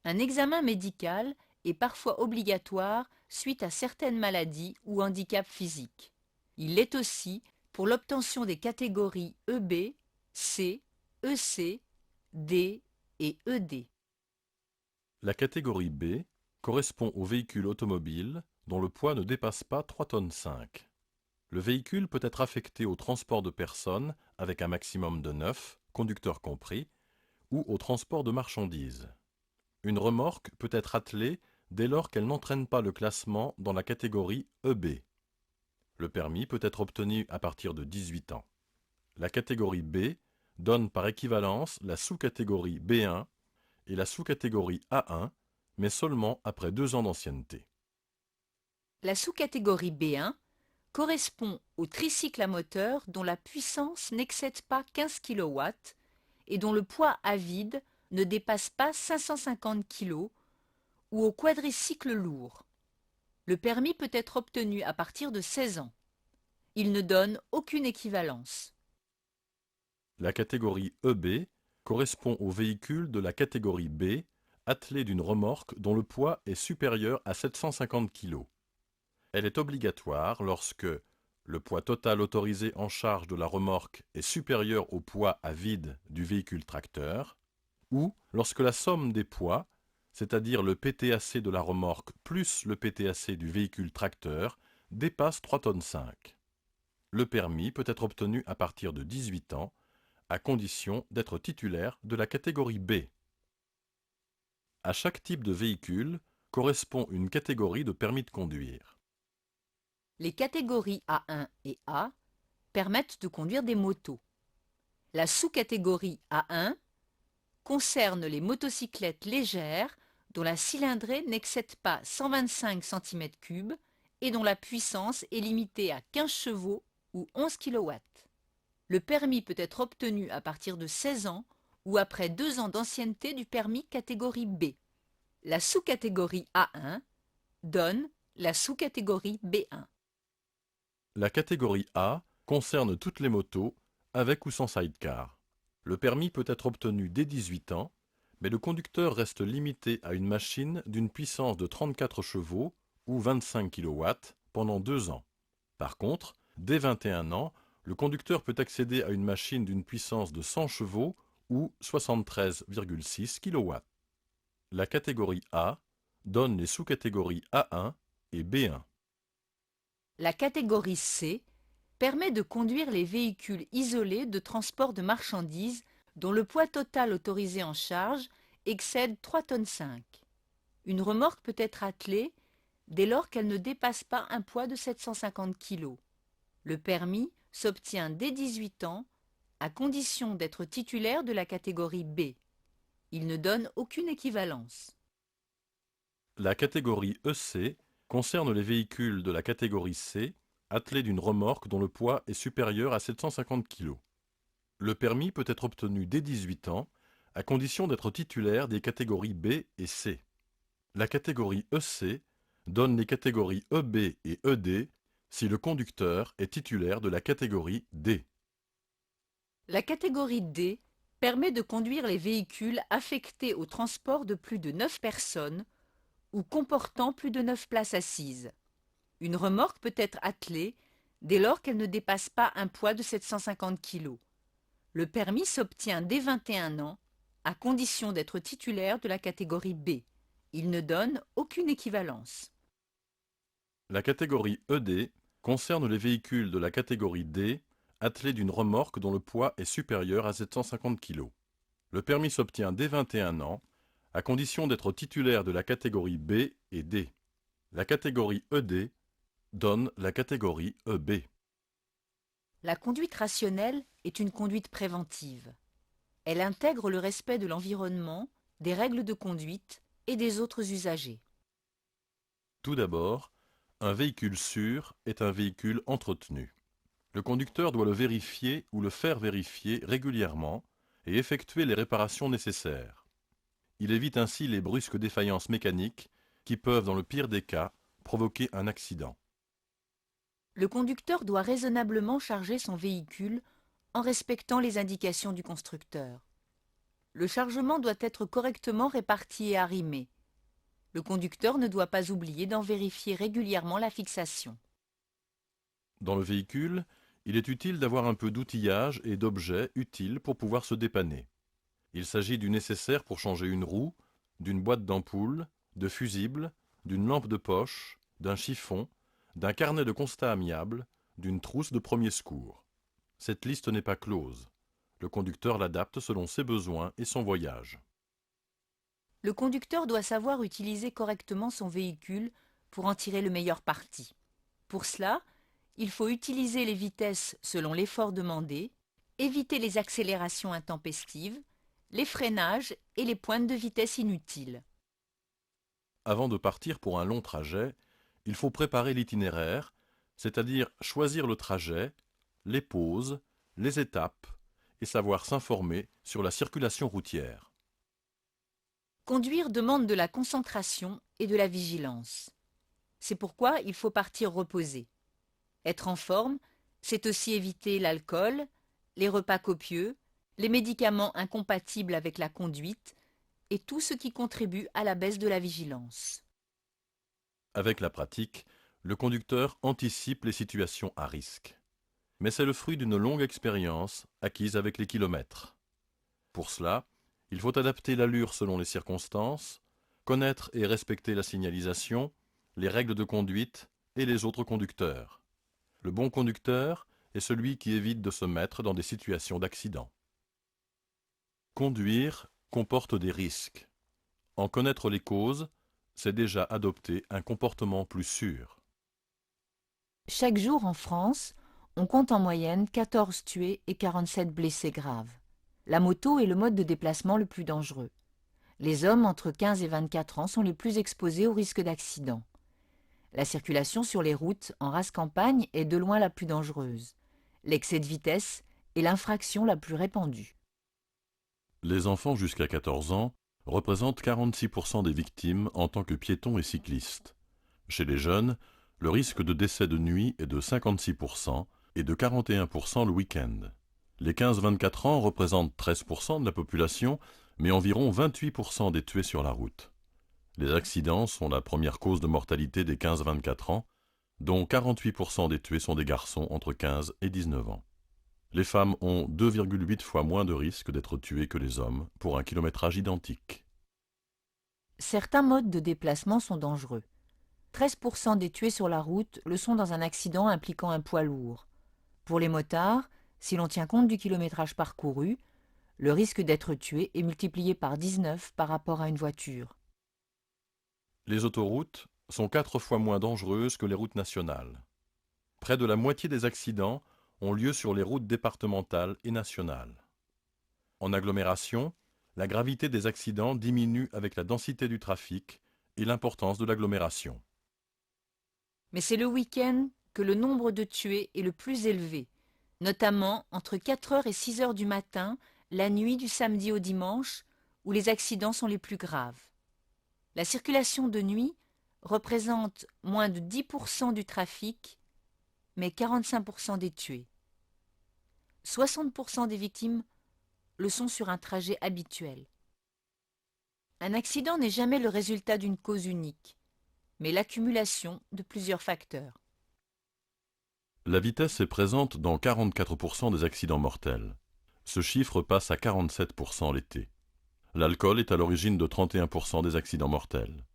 [SPEAKER 1] Un examen médical est parfois obligatoire suite à certaines maladies ou handicaps physiques. Il l'est aussi pour l'obtention des catégories EB, C, EC, D et ED.
[SPEAKER 2] La catégorie B correspond aux véhicules automobiles dont le poids ne dépasse pas 3,5 tonnes. Le véhicule peut être affecté au transport de personnes avec un maximum de 9, conducteurs compris, ou au transport de marchandises. Une remorque peut être attelée dès lors qu'elle n'entraîne pas le classement dans la catégorie EB. Le permis peut être obtenu à partir de 18 ans. La catégorie B donne par équivalence la sous-catégorie B1 et la sous-catégorie A1, mais seulement après 2 ans d'ancienneté.
[SPEAKER 1] La sous-catégorie B1 correspond au tricycle à moteur dont la puissance n'excède pas 15 kW et dont le poids à vide ne dépasse pas 550 kg ou au quadricycle lourd. Le permis peut être obtenu à partir de 16 ans. Il ne donne aucune équivalence.
[SPEAKER 2] La catégorie EB correspond aux véhicules de la catégorie B attelés d'une remorque dont le poids est supérieur à 750 kg. Elle est obligatoire lorsque le poids total autorisé en charge de la remorque est supérieur au poids à vide du véhicule tracteur, ou lorsque la somme des poids, c'est-à-dire le PTAC de la remorque plus le PTAC du véhicule tracteur, dépasse 3,5 tonnes. Le permis peut être obtenu à partir de 18 ans, à condition d'être titulaire de la catégorie B. À chaque type de véhicule correspond une catégorie de permis de conduire.
[SPEAKER 1] Les catégories A1 et A permettent de conduire des motos. La sous-catégorie A1 concerne les motocyclettes légères dont la cylindrée n'excède pas 125 cm3 et dont la puissance est limitée à 15 chevaux ou 11 kW. Le permis peut être obtenu à partir de 16 ans ou après 2 ans d'ancienneté du permis catégorie B. La sous-catégorie A1 donne la sous-catégorie B1.
[SPEAKER 2] La catégorie A concerne toutes les motos, avec ou sans sidecar. Le permis peut être obtenu dès 18 ans, mais le conducteur reste limité à une machine d'une puissance de 34 chevaux ou 25 kW pendant 2 ans. Par contre, dès 21 ans, le conducteur peut accéder à une machine d'une puissance de 100 chevaux ou 73,6 kW. La catégorie A donne les sous-catégories A1 et B1.
[SPEAKER 1] La catégorie C permet de conduire les véhicules isolés de transport de marchandises dont le poids total autorisé en charge excède 3,5 tonnes. Une remorque peut être attelée dès lors qu'elle ne dépasse pas un poids de 750 kg. Le permis s'obtient dès 18 ans à condition d'être titulaire de la catégorie B. Il ne donne aucune équivalence.
[SPEAKER 2] La catégorie EC concerne les véhicules de la catégorie C attelés d'une remorque dont le poids est supérieur à 750 kg. Le permis peut être obtenu dès 18 ans, à condition d'être titulaire des catégories B et C. La catégorie EC donne les catégories EB et ED si le conducteur est titulaire de la catégorie D.
[SPEAKER 1] La catégorie D permet de conduire les véhicules affectés au transport de plus de 9 personnes ou comportant plus de 9 places assises. Une remorque peut être attelée dès lors qu'elle ne dépasse pas un poids de 750 kg. Le permis s'obtient dès 21 ans, à condition d'être titulaire de la catégorie B. Il ne donne aucune équivalence.
[SPEAKER 2] La catégorie ED concerne les véhicules de la catégorie D attelés d'une remorque dont le poids est supérieur à 750 kg. Le permis s'obtient dès 21 ans, à condition d'être titulaire de la catégorie B et D. La catégorie ED donne la catégorie EB.
[SPEAKER 1] La conduite rationnelle est une conduite préventive. Elle intègre le respect de l'environnement, des règles de conduite et des autres usagers.
[SPEAKER 2] Tout d'abord, un véhicule sûr est un véhicule entretenu. Le conducteur doit le vérifier ou le faire vérifier régulièrement et effectuer les réparations nécessaires. Il évite ainsi les brusques défaillances mécaniques qui peuvent, dans le pire des cas, provoquer un accident.
[SPEAKER 1] Le conducteur doit raisonnablement charger son véhicule en respectant les indications du constructeur. Le chargement doit être correctement réparti et arrimé. Le conducteur ne doit pas oublier d'en vérifier régulièrement la fixation.
[SPEAKER 2] Dans le véhicule, il est utile d'avoir un peu d'outillage et d'objets utiles pour pouvoir se dépanner. Il s'agit du nécessaire pour changer une roue, d'une boîte d'ampoule, de fusibles, d'une lampe de poche, d'un chiffon, d'un carnet de constat amiable, d'une trousse de premier secours. Cette liste n'est pas close. Le conducteur l'adapte selon ses besoins et son voyage.
[SPEAKER 1] Le conducteur doit savoir utiliser correctement son véhicule pour en tirer le meilleur parti. Pour cela, il faut utiliser les vitesses selon l'effort demandé, éviter les accélérations intempestives, les freinages et les pointes de vitesse inutiles.
[SPEAKER 2] Avant de partir pour un long trajet, il faut préparer l'itinéraire, c'est-à-dire choisir le trajet, les pauses, les étapes et savoir s'informer sur la circulation routière.
[SPEAKER 1] Conduire demande de la concentration et de la vigilance. C'est pourquoi il faut partir reposé. Être en forme, c'est aussi éviter l'alcool, les repas copieux, les médicaments incompatibles avec la conduite et tout ce qui contribue à la baisse de la vigilance.
[SPEAKER 2] Avec la pratique, le conducteur anticipe les situations à risque. Mais c'est le fruit d'une longue expérience acquise avec les kilomètres. Pour cela, il faut adapter l'allure selon les circonstances, connaître et respecter la signalisation, les règles de conduite et les autres conducteurs. Le bon conducteur est celui qui évite de se mettre dans des situations d'accident. Conduire comporte des risques. En connaître les causes, c'est déjà adopter un comportement plus sûr.
[SPEAKER 1] Chaque jour en France, on compte en moyenne 14 tués et 47 blessés graves. La moto est le mode de déplacement le plus dangereux. Les hommes entre 15 et 24 ans sont les plus exposés au risque d'accident. La circulation sur les routes en race campagne est de loin la plus dangereuse. L'excès de vitesse est l'infraction la plus répandue.
[SPEAKER 2] Les enfants jusqu'à 14 ans représentent 46% des victimes en tant que piétons et cyclistes. Chez les jeunes, le risque de décès de nuit est de 56% et de 41% le week-end. Les 15-24 ans représentent 13% de la population, mais environ 28% des tués sur la route. Les accidents sont la première cause de mortalité des 15-24 ans, dont 48% des tués sont des garçons entre 15 et 19 ans. Les femmes ont 2,8 fois moins de risques d'être tuées que les hommes pour un kilométrage identique.
[SPEAKER 1] Certains modes de déplacement sont dangereux. 13% des tués sur la route le sont dans un accident impliquant un poids lourd. Pour les motards, si l'on tient compte du kilométrage parcouru, le risque d'être tué est multiplié par 19 par rapport à une voiture.
[SPEAKER 2] Les autoroutes sont 4 fois moins dangereuses que les routes nationales. Près de la moitié des accidents ont lieu sur les routes départementales et nationales. En agglomération, la gravité des accidents diminue avec la densité du trafic et l'importance de l'agglomération.
[SPEAKER 1] Mais c'est le week-end que le nombre de tués est le plus élevé, notamment entre 4 heures et 6 heures du matin, la nuit du samedi au dimanche, où les accidents sont les plus graves. La circulation de nuit représente moins de 10% du trafic, mais 45% des tués. 60% des victimes le sont sur un trajet habituel. Un accident n'est jamais le résultat d'une cause unique, mais l'accumulation de plusieurs facteurs.
[SPEAKER 2] La vitesse est présente dans 44% des accidents mortels. Ce chiffre passe à 47% l'été. L'alcool est à l'origine de 31% des accidents mortels.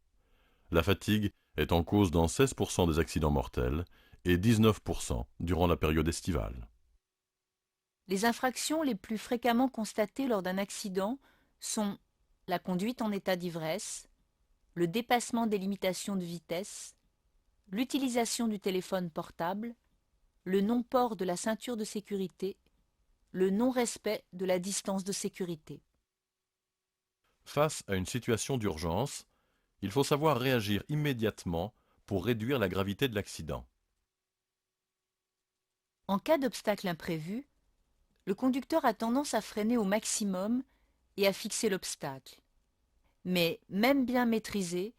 [SPEAKER 2] La fatigue est en cause dans 16% des accidents mortels et 19% durant la période estivale.
[SPEAKER 1] Les infractions les plus fréquemment constatées lors d'un accident sont la conduite en état d'ivresse, le dépassement des limitations de vitesse, l'utilisation du téléphone portable, le non-port de la ceinture de sécurité, le non-respect de la distance de sécurité.
[SPEAKER 2] Face à une situation d'urgence, il faut savoir réagir immédiatement pour réduire la gravité de l'accident.
[SPEAKER 1] En cas d'obstacle imprévu, le conducteur a tendance à freiner au maximum et à fixer l'obstacle. Mais même bien maîtrisé,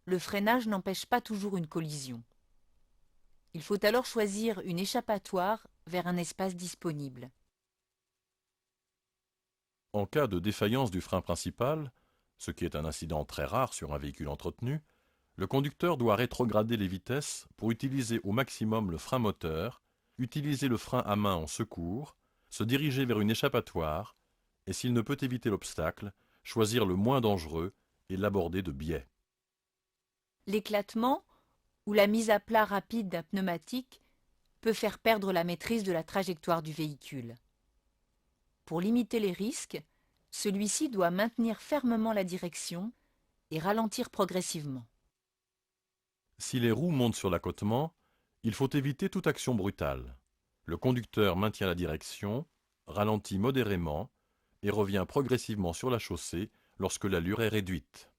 [SPEAKER 1] le freinage n'empêche pas toujours une collision. Il faut alors choisir une échappatoire vers un espace disponible.
[SPEAKER 2] En cas de défaillance du frein principal, ce qui est un incident très rare sur un véhicule entretenu, le conducteur doit rétrograder les vitesses pour utiliser au maximum le frein moteur, utiliser le frein à main en secours, se diriger vers une échappatoire et s'il ne peut éviter l'obstacle, choisir le moins dangereux et l'aborder de biais.
[SPEAKER 1] L'éclatement ou la mise à plat rapide d'un pneumatique peut faire perdre la maîtrise de la trajectoire du véhicule. Pour limiter les risques, celui-ci doit maintenir fermement la direction et ralentir progressivement.
[SPEAKER 2] Si les roues montent sur l'accotement, il faut éviter toute action brutale. Le conducteur maintient la direction, ralentit modérément et revient progressivement sur la chaussée lorsque l'allure est réduite.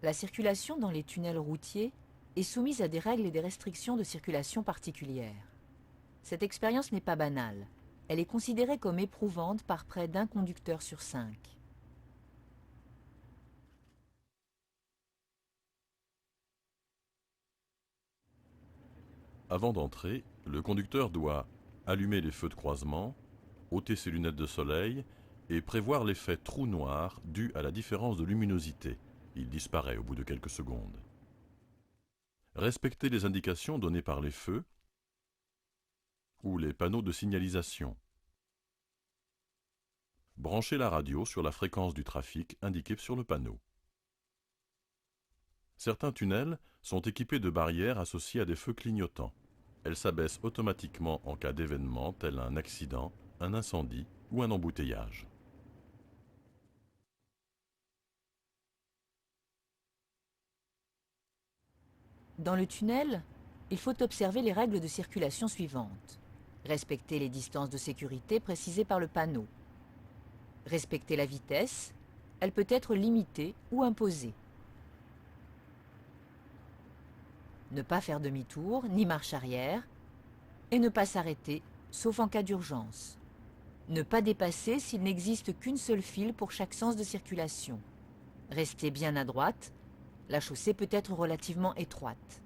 [SPEAKER 1] La circulation dans les tunnels routiers est soumise à des règles et des restrictions de circulation particulières. Cette expérience n'est pas banale. Elle est considérée comme éprouvante par près d'un conducteur sur 5.
[SPEAKER 2] Avant d'entrer, le conducteur doit allumer les feux de croisement, ôter ses lunettes de soleil et prévoir l'effet trou noir dû à la différence de luminosité. Il disparaît au bout de quelques secondes. Respecter les indications données par les feux ou les panneaux de signalisation. Brancher la radio sur la fréquence du trafic indiquée sur le panneau. Certains tunnels sont équipés de barrières associées à des feux clignotants. Elles s'abaissent automatiquement en cas d'événement tel un accident, un incendie ou un embouteillage.
[SPEAKER 1] Dans le tunnel, il faut observer les règles de circulation suivantes. Respecter les distances de sécurité précisées par le panneau. Respecter la vitesse, elle peut être limitée ou imposée. Ne pas faire demi-tour ni marche arrière et ne pas s'arrêter, sauf en cas d'urgence. Ne pas dépasser s'il n'existe qu'une seule file pour chaque sens de circulation. Rester bien à droite, la chaussée peut être relativement étroite.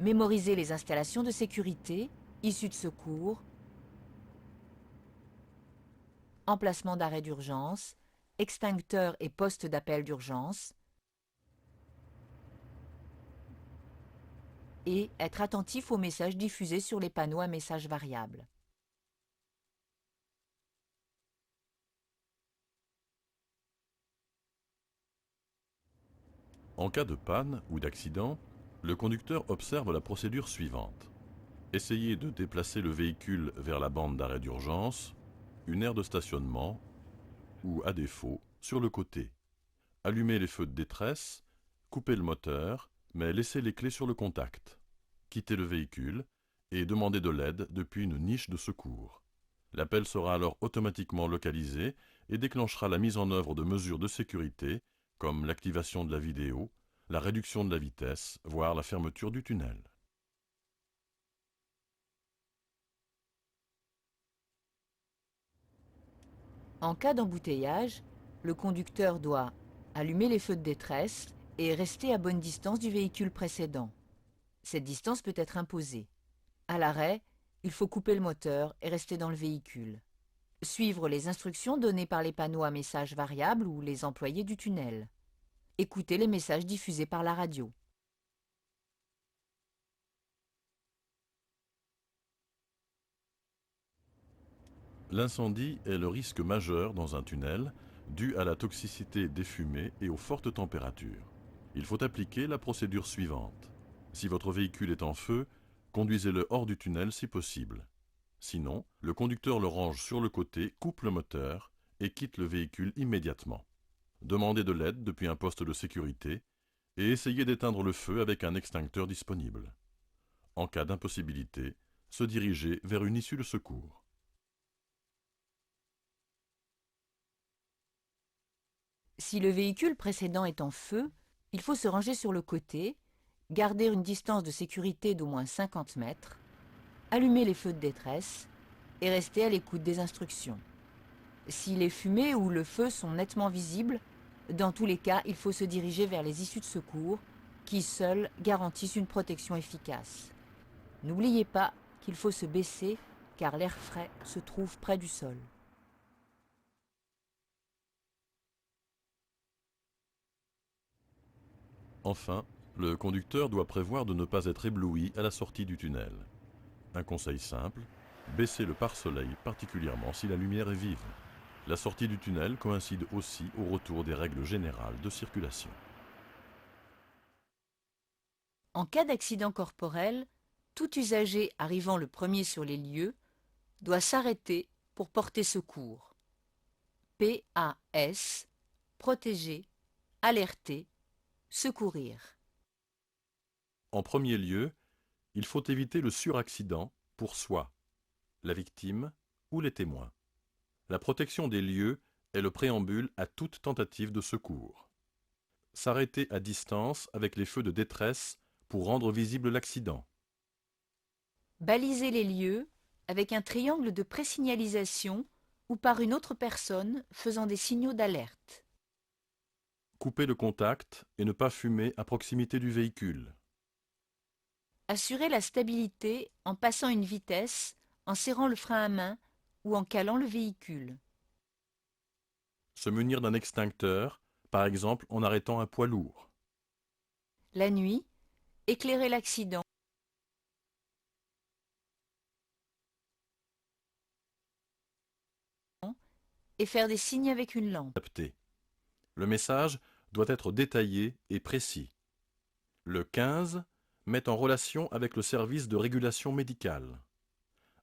[SPEAKER 1] Mémoriser les installations de sécurité, issues de secours, emplacement d'arrêt d'urgence, extincteur et poste d'appel d'urgence, et être attentif aux messages diffusés sur les panneaux à messages variables.
[SPEAKER 2] En cas de panne ou d'accident, le conducteur observe la procédure suivante. Essayez de déplacer le véhicule vers la bande d'arrêt d'urgence, une aire de stationnement ou, à défaut, sur le côté. Allumez les feux de détresse, coupez le moteur, mais laissez les clés sur le contact. Quittez le véhicule et demandez de l'aide depuis une niche de secours. L'appel sera alors automatiquement localisé et déclenchera la mise en œuvre de mesures de sécurité comme l'activation de la vidéo, la réduction de la vitesse, voire la fermeture du tunnel.
[SPEAKER 1] En cas d'embouteillage, le conducteur doit allumer les feux de détresse et rester à bonne distance du véhicule précédent. Cette distance peut être imposée. À l'arrêt, il faut couper le moteur et rester dans le véhicule. Suivre les instructions données par les panneaux à messages variables ou les employés du tunnel. Écouter les messages diffusés par la radio.
[SPEAKER 2] L'incendie est le risque majeur dans un tunnel dû à la toxicité des fumées et aux fortes températures. Il faut appliquer la procédure suivante. Si votre véhicule est en feu, conduisez-le hors du tunnel si possible. Sinon, le conducteur le range sur le côté, coupe le moteur et quitte le véhicule immédiatement. Demandez de l'aide depuis un poste de sécurité et essayez d'éteindre le feu avec un extincteur disponible. En cas d'impossibilité, se diriger vers une issue de secours.
[SPEAKER 1] Si le véhicule précédent est en feu, il faut se ranger sur le côté, garder une distance de sécurité d'au moins 50 mètres, allumer les feux de détresse et rester à l'écoute des instructions. Si les fumées ou le feu sont nettement visibles, dans tous les cas, il faut se diriger vers les issues de secours qui, seules, garantissent une protection efficace. N'oubliez pas qu'il faut se baisser car l'air frais se trouve près du sol.
[SPEAKER 2] Enfin, le conducteur doit prévoir de ne pas être ébloui à la sortie du tunnel. Un conseil simple, baissez le pare-soleil, particulièrement si la lumière est vive. La sortie du tunnel coïncide aussi au retour des règles générales de circulation.
[SPEAKER 1] En cas d'accident corporel, tout usager arrivant le premier sur les lieux doit s'arrêter pour porter secours. PAS, protéger, alerter, secourir.
[SPEAKER 2] En premier lieu, il faut éviter le suraccident pour soi, la victime ou les témoins. La protection des lieux est le préambule à toute tentative de secours. S'arrêter à distance avec les feux de détresse pour rendre visible l'accident.
[SPEAKER 1] Baliser les lieux avec un triangle de présignalisation ou par une autre personne faisant des signaux d'alerte.
[SPEAKER 2] Couper le contact et ne pas fumer à proximité du véhicule.
[SPEAKER 1] Assurer la stabilité en passant une vitesse, en serrant le frein à main ou en calant le véhicule.
[SPEAKER 2] Se munir d'un extincteur, par exemple en arrêtant un poids lourd.
[SPEAKER 1] La nuit, éclairer l'accident et faire des signes avec une lampe.
[SPEAKER 2] Adapté. Le message doit être détaillé et précis. Le 15 met en relation avec le service de régulation médicale.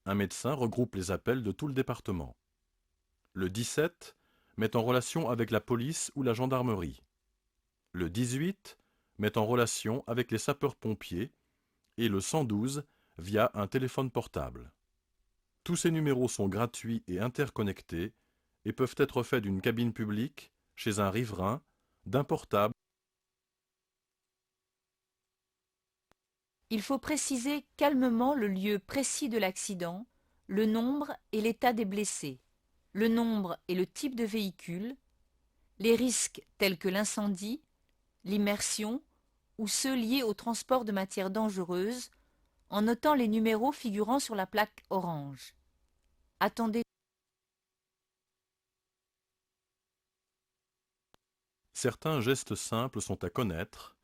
[SPEAKER 2] Un médecin regroupe les appels de tout le département. Le 17 met en relation avec la police ou la gendarmerie. Le 18 met en relation avec les sapeurs-pompiers et le 112 via un téléphone portable. Tous ces numéros sont gratuits et interconnectés et peuvent être faits d'une cabine publique, chez un riverain, d'un portable.
[SPEAKER 1] Il faut préciser calmement le lieu précis de l'accident, le nombre et l'état des blessés, le nombre et le type de véhicule, les risques tels que l'incendie, l'immersion ou ceux liés au transport de matières dangereuses, en notant les numéros figurant sur la plaque orange. Attendez.
[SPEAKER 2] Certains gestes simples sont à connaître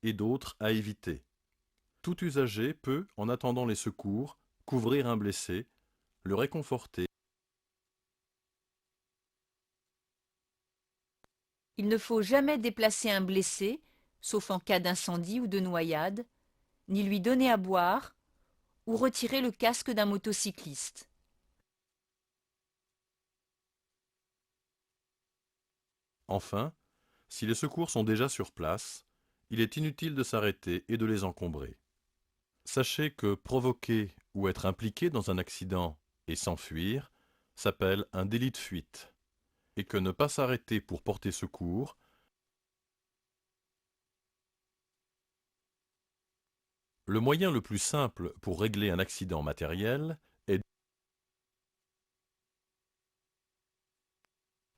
[SPEAKER 2] et d'autres à éviter. Tout usager peut, en attendant les secours, couvrir un blessé, le réconforter.
[SPEAKER 1] Il ne faut jamais déplacer un blessé, sauf en cas d'incendie ou de noyade, ni lui donner à boire ou retirer le casque d'un motocycliste.
[SPEAKER 2] Enfin, si les secours sont déjà sur place, il est inutile de s'arrêter et de les encombrer. Sachez que provoquer ou être impliqué dans un accident et s'enfuir s'appelle un délit de fuite, et que ne pas s'arrêter pour porter secours le moyen le plus simple pour régler un accident matériel est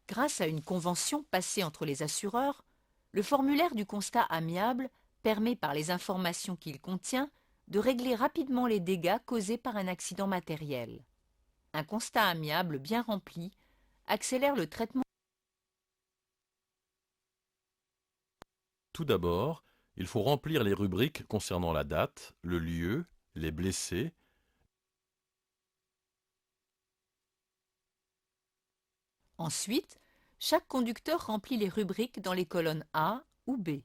[SPEAKER 1] Grâce à une convention passée entre les assureurs, le formulaire du constat amiable permet par les informations qu'il contient de régler rapidement les dégâts causés par un accident matériel. Un constat amiable bien rempli accélère le traitement.
[SPEAKER 2] tout d'abord, il faut remplir les rubriques concernant la date, le lieu, les blessés.
[SPEAKER 1] Ensuite, chaque conducteur remplit les rubriques dans les colonnes A ou B.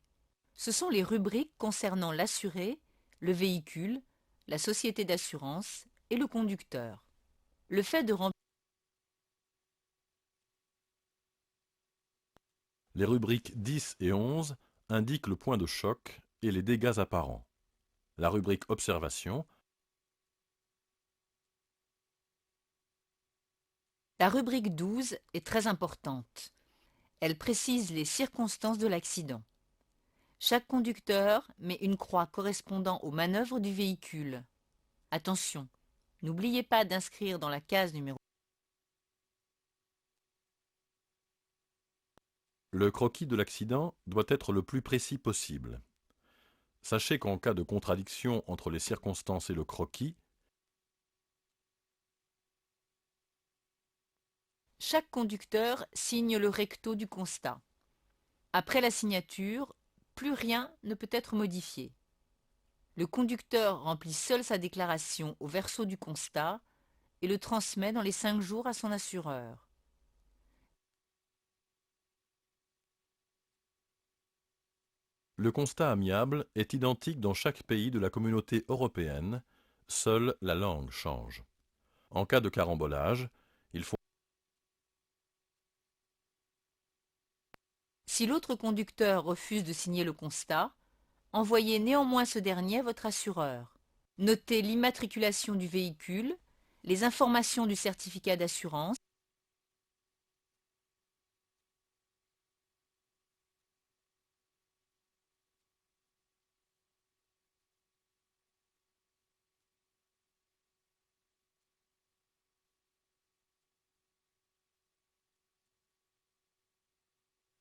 [SPEAKER 1] Ce sont les rubriques concernant l'assuré, le véhicule, la société d'assurance et le conducteur. Le fait de remplir
[SPEAKER 2] Les rubriques 10 et 11 indiquent le point de choc et les dégâts apparents. La rubrique Observation
[SPEAKER 1] La rubrique 12 est très importante. Elle précise les circonstances de l'accident. Chaque conducteur met une croix correspondant aux manœuvres du véhicule. Attention, n'oubliez pas d'inscrire dans la case numéro.
[SPEAKER 2] Le croquis de l'accident doit être le plus précis possible. Sachez qu'en cas de contradiction entre les circonstances et le croquis,
[SPEAKER 1] Chaque conducteur signe le recto du constat. Après la signature, plus rien ne peut être modifié. Le conducteur remplit seul sa déclaration au verso du constat et le transmet dans les 5 jours à son assureur.
[SPEAKER 2] le constat amiable est identique dans chaque pays de la communauté européenne, seule la langue change. En cas de carambolage, il faut
[SPEAKER 1] Si l'autre conducteur refuse de signer le constat, envoyez néanmoins ce dernier à votre assureur. Notez l'immatriculation du véhicule, les informations du certificat d'assurance